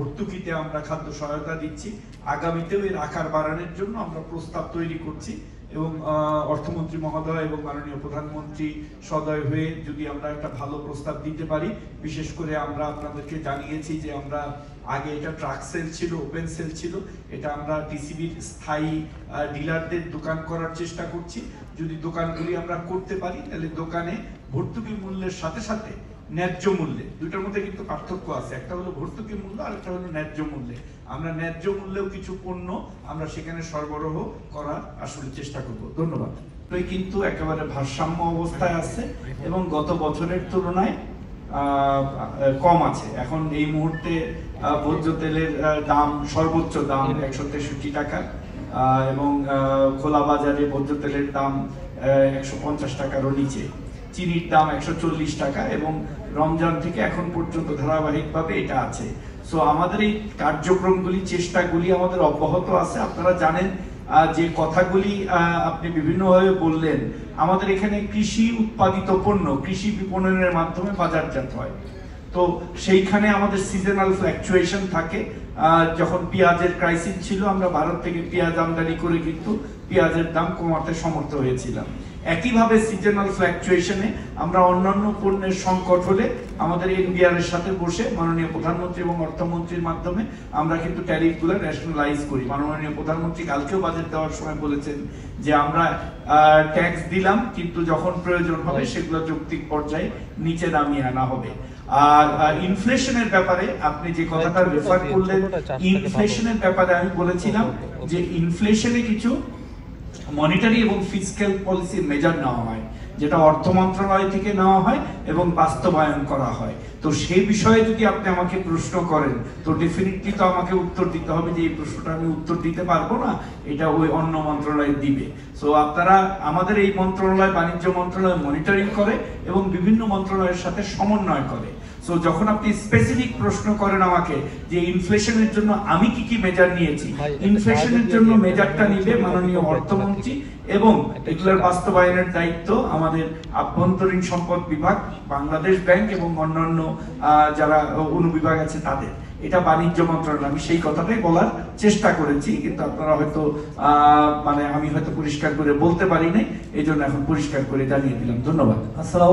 ভর্তুকিতে আমরা খাদ্য সহায়তা দিচ্ছি। আগামীতেও এর আকার বাড়ানোর জন্য আমরা প্রস্তাব তৈরি করছি এবং অর্থমন্ত্রী মহোদয় এবং মাননীয় প্রধানমন্ত্রী সদয় হয়ে যদি আমরা একটা ভালো প্রস্তাব দিতে পারি, বিশেষ করে আমরা আপনাদেরকে জানিয়েছি যে আমরা আগে এটা ট্রাক সেল ছিল, ওপেন সেল ছিল, এটা আমরা টিসিবির স্থায়ী ডিলারদের দোকান করার চেষ্টা করছি। যদি দোকানগুলি আমরা করতে পারি তাহলে দোকানে ভর্তুকি মূল্যের সাথে সাথে ন্যায্য মূল্যে, দুইটার মধ্যে কিন্তু পার্থক্য আছে, একটা হলো ভর্তুকি মূল্য আর একটা হলো ন্যায্য মূল্যে, আমরা ন্যায্য মূল্যেও কিছু পণ্য আমরা সেখানে সরবরাহ করার আসলে চেষ্টা করব। ধন্যবাদ। কিন্তু একেবারে ভারসাম্য অবস্থায় আছে এবং গত বছরের তুলনায় কম আছে। এখন এই মুহূর্তে ভোজ্য তেলের দাম, সর্বোচ্চ দাম 163 টাকা এবং খোলা বাজারে ভোজ্য তেলের দাম 150 টাকারও নিচে, চিনির দাম 140 টাকা এবং রমজান থেকে এখন পর্যন্ত ধারাবাহিকভাবে এটা আছে। সো আমাদের এই কার্যক্রমগুলি, চেষ্টাগুলি আমাদের অব্যাহত আছে। আপনারা জানেন যে কথাগুলি আপনি বিভিন্নভাবে বললেন, আমাদের এখানে কৃষি উৎপাদিত পণ্য কৃষি বিপণনের মাধ্যমে বাজারজাত হয়। তো সেইখানে আমাদের সিজনাল ফ্ল্যাকচুয়েশন থাকে। যখন পেঁয়াজের ক্রাইসিস ছিল, আমরা ভারত থেকে পেঁয়াজ আমদানি করে কিন্তু পেঁয়াজের দাম কমাতে সমর্থ হয়েছিলাম। একইভাবে সিজনাল ফ্ল্যাকচুয়েশনে আমরা অন্যান্য পণ্যের সংকট হলে আমাদের এনবিআর এর সাথে বসে মাননীয় প্রধানমন্ত্রী এবং অর্থমন্ত্রীর মাধ্যমে আমরা কিন্তু ট্যারিফগুলো ন্যাশনালাইজ করি। মাননীয় প্রধানমন্ত্রী কালকেও বাজেট দেওয়ার সময় বলেছেন যে আমরা ট্যাক্স দিলাম, কিন্তু যখন প্রয়োজন হবে সেগুলো যৌক্তিক পর্যায়ে নিচে নামিয়ে আনা হবে। আর ইনফ্লেশনের ব্যাপারে আপনি যে কথাটা রেফার করলেন, ইনফ্লেশনের ব্যাপারে আমি বলেছিলাম যে ইনফ্লেশনে কিছু মনিটারি এবং ফিসক্যাল পলিসি মেজার নেওয়া হয়, যেটা অর্থ মন্ত্রণালয় থেকে নেওয়া হয় এবং বাস্তবায়ন করা হয়। তো সেই বিষয়ে যদি আপনি আমাকে প্রশ্ন করেন, তো ডেফিনেটলি তো আমাকে উত্তর দিতে হবে যে এই প্রশ্নটা আমি উত্তর দিতে পারবো না, এটা ওই অন্য মন্ত্রণালয় দিবে। সো আপনারা, আমাদের এই মন্ত্রণালয় বাণিজ্য মন্ত্রণালয় মনিটরিং করে এবং বিভিন্ন মন্ত্রণালয়ের সাথে সমন্বয় করে। সো যখন আপনি স্পেসিফিক প্রশ্ন করেন আমাকে যে ইনফ্লেশনের জন্য আমি কি কি মেজার নিয়েছি, ইনফ্লেশনের জন্য মেজারটা নিবে মাননীয় অর্থমন্ত্রী এবং এগুলোর বাস্তবায়নের দায়িত্ব আমাদের আভ্যন্তরীণ সম্পদ বিভাগ, বাংলাদেশ ব্যাংক এবং অন্যান্য যারা অনুবিভাগ আছে তাদের। এটা বাণিজ্য মন্ত্রণালয়। আমি সেই কথাটাই বলার চেষ্টা করেছি, কিন্তু আপনারা হয়তো আমি হয়তো পরিষ্কার করে বলতে পারি নাই, এই জন্য এখন পরিষ্কার করে জানিয়ে দিলাম। ধন্যবাদ। আসসালাম।